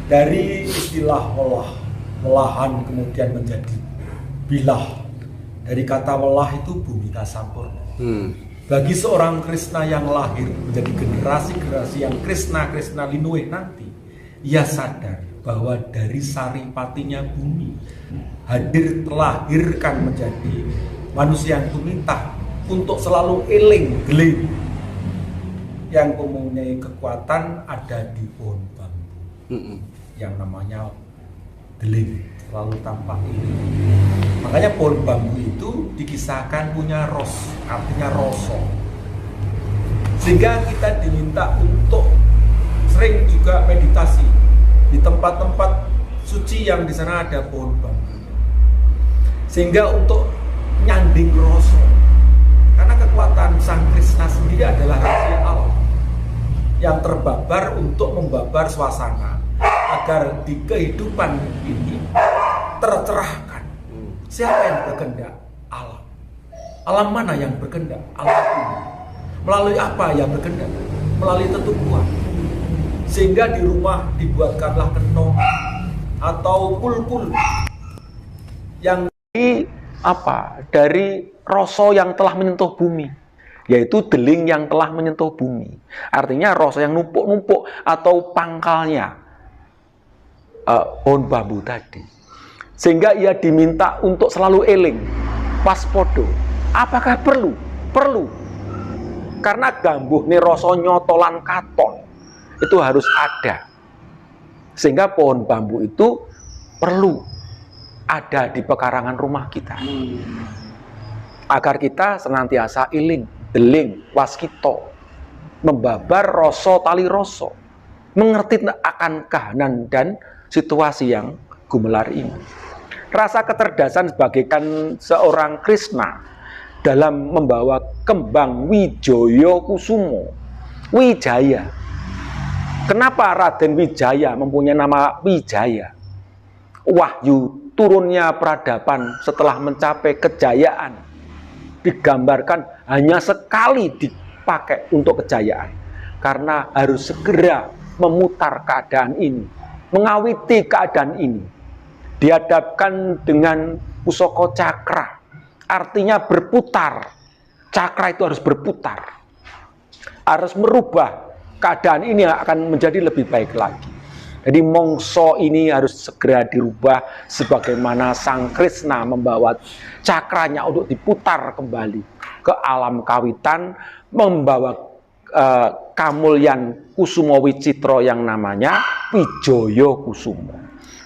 Dari istilah welahan kemudian menjadi bilah. Dari kata welah itu bumika sampurna. Bagi seorang Krishna yang lahir menjadi generasi-generasi yang Krishna linuwe nanti, ia sadar bahwa dari saripatinya bumi terlahirkan menjadi manusia yang tuminta untuk selalu eling geling, yang mempunyai kekuatan ada di pohon bambu yang namanya deling, selalu tampak ini. Makanya pohon bambu itu dikisahkan punya artinya rasa. Sehingga kita diminta untuk sering juga meditasi di tempat-tempat suci yang di sana ada pohon bambu. Sehingga untuk nyanding rasa. Karena kekuatan Sang Krishna sendiri adalah rahasia alam yang terbabar untuk membabar suasana agar di kehidupan ini tercerahkan. Siapa yang berkehendak? Alam. Alam mana yang berkehendak? Alam ini. Melalui apa yang berkehendak? Melalui tetumbuhan. Sehingga di rumah dibuatkanlah kentong atau kul-kul yang dari rasa yang telah menyentuh bumi, yaitu deling yang telah menyentuh bumi. Artinya rasa yang numpuk-numpuk atau pangkalnya pohon bambu tadi. Sehingga ia diminta untuk selalu eling, waspodo. Apakah perlu? Perlu. Karena gambuh nih rasa nyotolan katon itu harus ada. Sehingga pohon bambu itu perlu ada di pekarangan rumah kita. Agar kita senantiasa eling, deling, waskito, membabar rasa tali rasa, mengerti akan kahanan dan situasi yang gumelar ini. Rasa kecerdasan sebagaikan seorang Krishna dalam membawa kembang Wijaya Kusumo, Wijaya. Kenapa Raden Wijaya mempunyai nama Wijaya? Wahyu turunnya peradaban setelah mencapai kejayaan digambarkan hanya sekali dipakai untuk kejayaan, karena harus segera memutar keadaan ini, mengawiti keadaan ini, dihadapkan dengan pusaka cakra, artinya berputar. Cakra itu harus berputar, harus merubah keadaan ini akan menjadi lebih baik lagi. Jadi mongso ini harus segera dirubah sebagaimana Sang Krishna membawa cakranya untuk diputar kembali ke alam kawitan, membawa kamulyan Kusumo Wicitro yang namanya Wijaya Kusumo.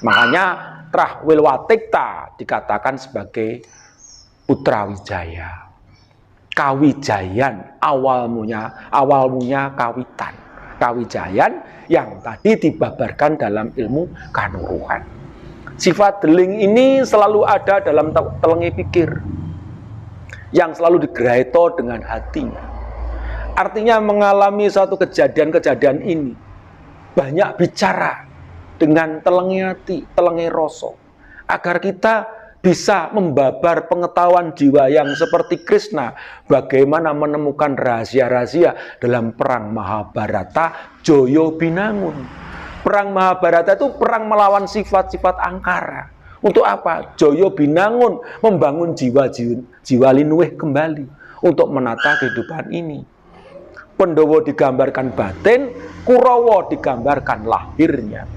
Makanya Trahwilwatikta dikatakan sebagai putra Wijaya. Kawijayan awalmunya kawitan. Kawijayan yang tadi dibabarkan dalam ilmu kanuruhan. Sifat deling ini selalu ada dalam telengi pikir, yang selalu digeraito dengan hatinya. Artinya mengalami suatu kejadian-kejadian ini, banyak bicara dengan telengi hati, telengi rasa, agar kita bisa membabar pengetahuan jiwa yang seperti Krishna, bagaimana menemukan rahasia-rahasia dalam perang Mahabharata Joyo Binangun. Perang Mahabharata itu perang melawan sifat-sifat angkara. Untuk apa? Joyo Binangun membangun jiwa linuweh kembali untuk menata kehidupan ini. Pandhawa digambarkan batin, Kurawa digambarkan lahirnya.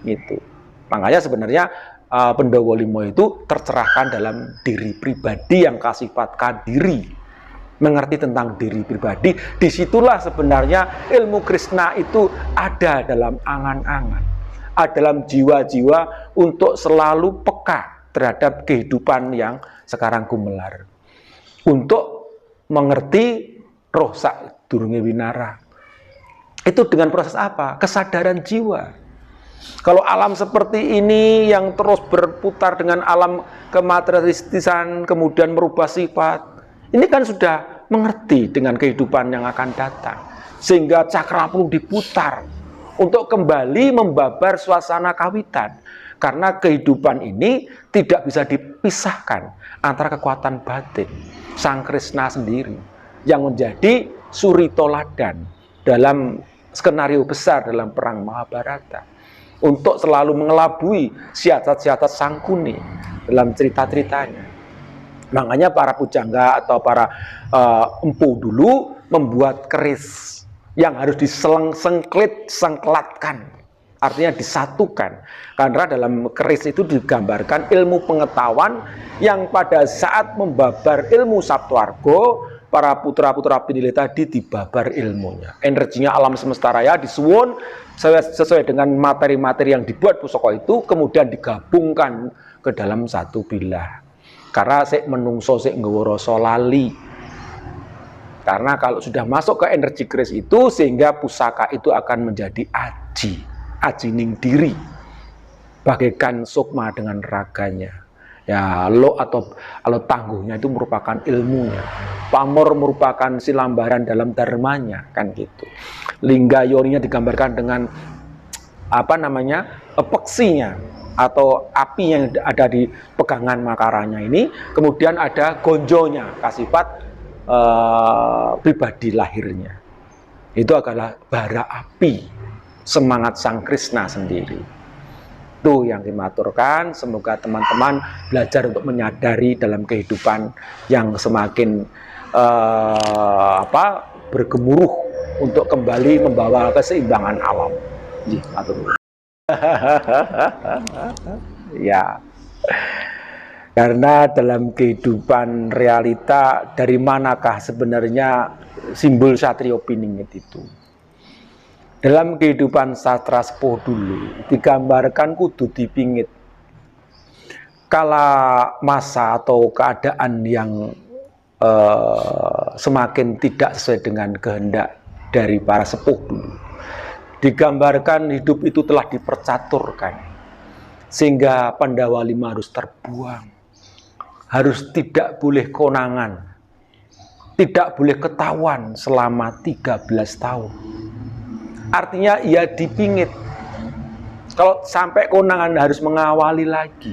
Itu. Makanya sebenarnya Pandhawa Lima itu tercerahkan dalam diri pribadi yang kasifatkan diri, mengerti tentang diri pribadi. Disitulah sebenarnya ilmu Krishna itu ada dalam angan-angan, ada dalam jiwa-jiwa untuk selalu peka terhadap kehidupan yang sekarang gumelar, untuk mengerti roh sak durunge winara. Itu dengan proses apa? Kesadaran jiwa. Kalau alam seperti ini yang terus berputar dengan alam kematerialistisan, kemudian merubah sifat, ini kan sudah mengerti dengan kehidupan yang akan datang. Sehingga cakra perlu diputar untuk kembali membabar suasana kawitan. Karena kehidupan ini tidak bisa dipisahkan antara kekuatan batin Sang Krishna sendiri, yang menjadi suri toladan dalam skenario besar dalam perang Mahabharata. untuk selalu mengelabui siasat-siasat Sangkuni dalam cerita-ceritanya. Makanya para pujangga atau para empu dulu membuat keris yang harus sengklatkan, artinya disatukan. Karena dalam keris itu digambarkan ilmu pengetahuan yang pada saat membabar ilmu Saptawarga, para putra-putra Pinilih tadi dibabar ilmunya. Energinya alam semesta raya disuwun sesuai dengan materi-materi yang dibuat pusaka itu, kemudian digabungkan ke dalam satu bilah. Karena sik menungso sik nggawa rasa lali. Karena kalau sudah masuk ke energi keris itu, sehingga pusaka itu akan menjadi aji ning diri, bagaikan sukma dengan raganya. Ya, lo atau tangguhnya itu merupakan ilmunya. Pamor merupakan silambaran dalam dharmanya, kan gitu. Lingga yoninya digambarkan dengan peksinya atau api yang ada di pegangan makaranya ini. Kemudian ada gonjonya, kasifat pribadi lahirnya. Itu adalah bara api, semangat Sang Krishna sendiri. Itu yang dimaturkan. Semoga teman-teman belajar untuk menyadari dalam kehidupan yang semakin bergemuruh untuk kembali membawa keseimbangan alam. Ya, karena dalam kehidupan realita, dari manakah sebenarnya simbol Satrio Piningit itu? Dalam kehidupan sastra sepuh dulu digambarkan kudu dipingit. Kala masa atau keadaan yang semakin tidak sesuai dengan kehendak dari para sepuh dulu, digambarkan hidup itu telah dipercaturkan, sehingga Pandawa Lima harus terbuang, harus tidak boleh konangan, tidak boleh ketahuan selama 13 tahun. Artinya ia dipingit. Kalau sampai konangan harus mengawali lagi,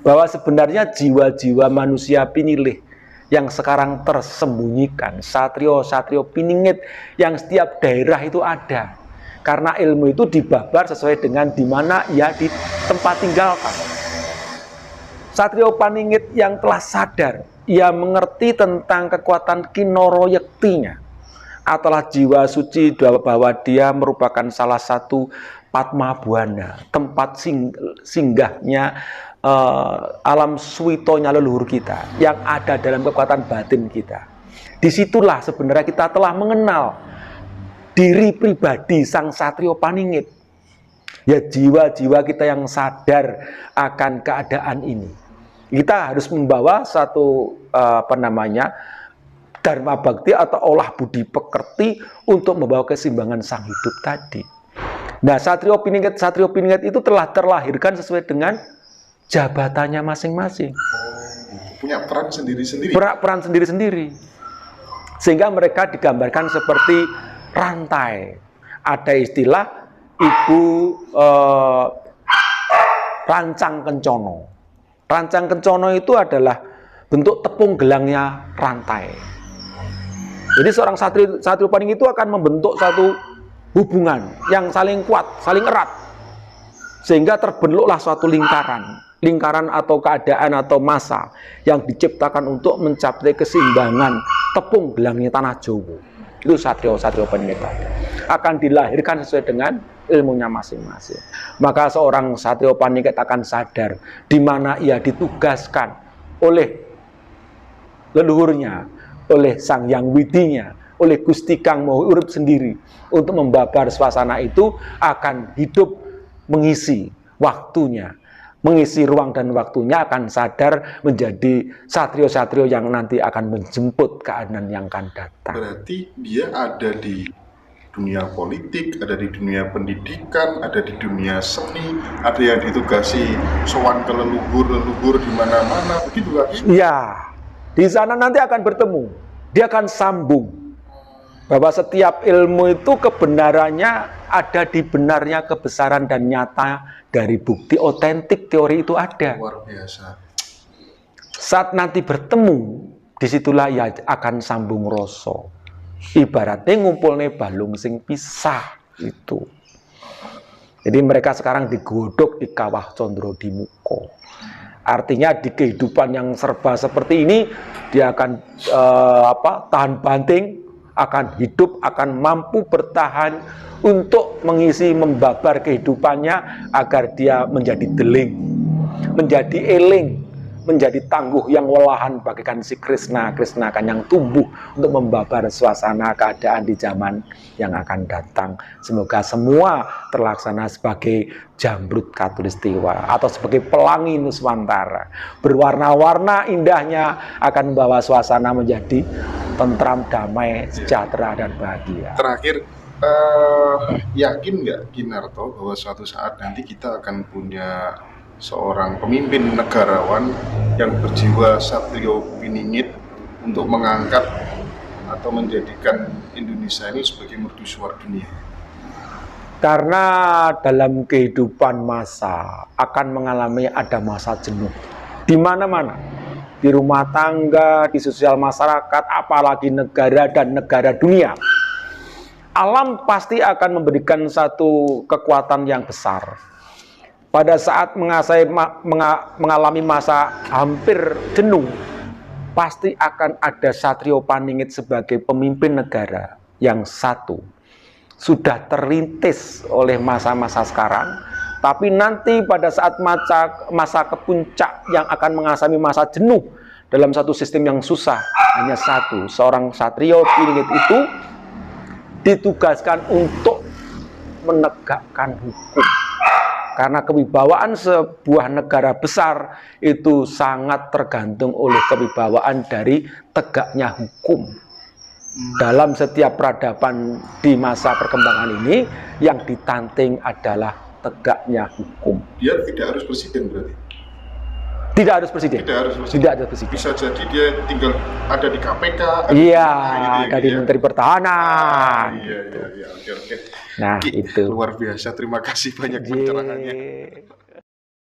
bahwa sebenarnya jiwa-jiwa manusia Pinilih yang sekarang tersembunyikan, satrio-satrio Piningit yang setiap daerah itu ada. Karena ilmu itu dibabar sesuai dengan di mana ia di tempat tinggalkan. Satrio Piningit yang telah sadar, ia mengerti tentang kekuatan kinoro yektinya, adalah jiwa suci, bahwa dia merupakan salah satu Padma Buana, tempat singgahnya alam suwitonya leluhur kita yang ada dalam kekuatan batin kita. Disitulah sebenarnya kita telah mengenal diri pribadi Sang Satrio Piningit. Ya, jiwa-jiwa kita yang sadar akan keadaan ini. Kita harus membawa satu dharma bakti atau olah budi pekerti untuk membawa keseimbangan sang hidup tadi. Nah, Satrio Piningit itu telah terlahirkan sesuai dengan jabatannya masing-masing. Punya peran sendiri-sendiri. Peran sendiri-sendiri. Sehingga mereka digambarkan seperti rantai. Ada istilah ibu rancang kencono. Rancang kencono itu adalah bentuk tepung gelangnya rantai. Jadi seorang Satrio Piningit itu akan membentuk satu hubungan yang saling kuat, saling erat, sehingga terbentuklah suatu lingkaran atau keadaan atau masa yang diciptakan untuk mencapai keseimbangan tepung gelangnya tanah Jawa. Itu Satrio Piningit akan dilahirkan sesuai dengan ilmunya masing-masing. Maka seorang Satrio Piningit akan sadar di mana ia ditugaskan oleh leluhurnya, oleh Sang Yang Widinya, oleh Gusti Kang Maha Urip sendiri, untuk membabar suasana itu, akan hidup mengisi waktunya, mengisi ruang dan waktunya, akan sadar menjadi satrio-satrio yang nanti akan menjemput keadaan yang akan datang. Berarti dia ada di dunia politik, ada di dunia pendidikan, ada di dunia seni, ada yang ditugasi sowan ke leluhur di mana-mana, begitu kan? Ya, di sana nanti akan bertemu, dia akan sambung, bahwa setiap ilmu itu kebenarannya ada di benarnya kebesaran dan nyata dari bukti otentik teori itu ada. Luar biasa. Saat nanti bertemu, disitulah ya akan sambung rasa. Ibaratnya ngumpulnya balung sing pisah itu. Jadi mereka sekarang digodok di kawah Condro Dimuko. Artinya di kehidupan yang serba seperti ini, dia akan tahan banting, akan hidup, akan mampu bertahan untuk mengisi, membabar kehidupannya agar dia menjadi deling, menjadi eling, menjadi tangguh yang welahan bagaikan si Krishna kan yang tumbuh untuk membabar suasana keadaan di zaman yang akan datang. Semoga semua terlaksana sebagai jamrut katulistiwa atau sebagai pelangi Nuswantara. Berwarna-warna indahnya akan membawa suasana menjadi tentram, damai, sejahtera, dan bahagia. Terakhir, yakin nggak Kinarto bahwa suatu saat nanti kita akan punya seorang pemimpin negarawan yang berjiwa satrio piningit untuk mengangkat atau menjadikan Indonesia ini sebagai mercusuar dunia? Karena dalam kehidupan masa akan mengalami ada masa jenuh di mana-mana, di rumah tangga, di sosial masyarakat, apalagi negara dan negara dunia. Alam pasti akan memberikan satu kekuatan yang besar. Pada saat mengalami masa hampir jenuh, pasti akan ada satrio paningit sebagai pemimpin negara yang satu. Sudah terintis oleh masa-masa sekarang, tapi nanti pada saat masa kepuncak yang akan mengasami masa jenuh dalam satu sistem yang susah, hanya satu, seorang satrio paningit itu ditugaskan untuk menegakkan hukum. Karena kewibawaan sebuah negara besar itu sangat tergantung oleh kewibawaan dari tegaknya hukum. Dalam setiap peradaban di masa perkembangan ini, yang ditanting adalah tegaknya hukum. Dia tidak harus presiden berarti? Tidak harus presiden. Tidak harus presiden. Tidak harus presiden. Bisa jadi dia tinggal ada di KPK. Iya, ada di Menteri Pertahanan. Iya, oke. Nah, itu luar biasa. Terima kasih banyak pencerahannya.